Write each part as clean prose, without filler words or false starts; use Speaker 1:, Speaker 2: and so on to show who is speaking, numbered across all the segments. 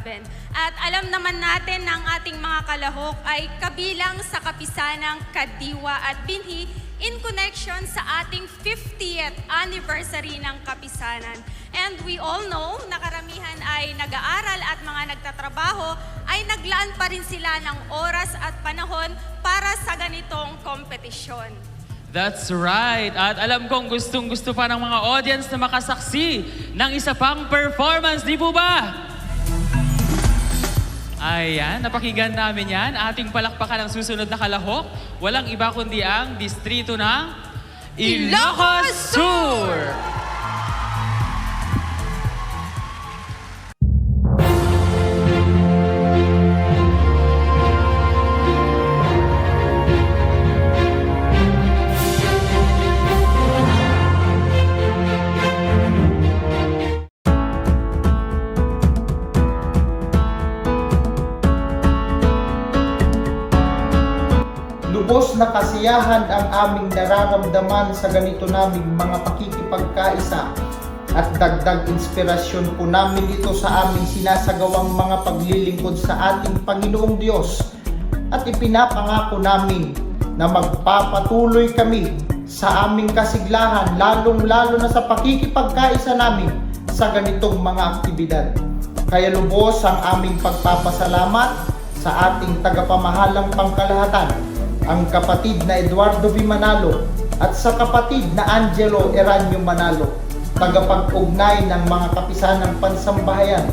Speaker 1: Ruben. At alam naman natin ng ating mga kalahok ay kabilang sa kapisanang Kadiwa at Binhi in connection sa ating 50th anniversary ng kapisanan. And we all know na karamihan ay nag-aaral at mga nagtatrabaho ay naglaan pa rin sila ng oras at panahon para sa ganitong kompetisyon.
Speaker 2: That's right. At alam kong gustong-gusto pa ng mga audience na makasaksi ng isa pang performance, di po ba? Ayan, napakinggan namin yan. Ating palakpakan ang susunod na kalahok. Walang iba kundi ang distrito ng Ilocos Sur!
Speaker 3: Lubos na kasiyahan ang aming nararamdaman sa ganito naming mga pakikipagkaisa at dagdag inspirasyon po namin ito sa aming sinasagawang mga paglilingkod sa ating Panginoong Diyos at ipinapangako namin na magpapatuloy kami sa aming kasiglahan lalong-lalo na sa pakikipagkaisa namin sa ganitong mga aktibidad. Kaya lubos ang aming pagpapasalamat sa ating tagapamahalang pangkalahatan, ang kapatid na Eduardo V. Manalo at sa kapatid na Angelo Eranio Manalo, tagapag-ugnay ng mga kapisanang pansambahayan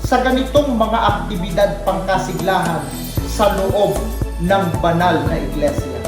Speaker 3: sa ganitong mga aktibidad pangkasiglahan sa loob ng banal na iglesia.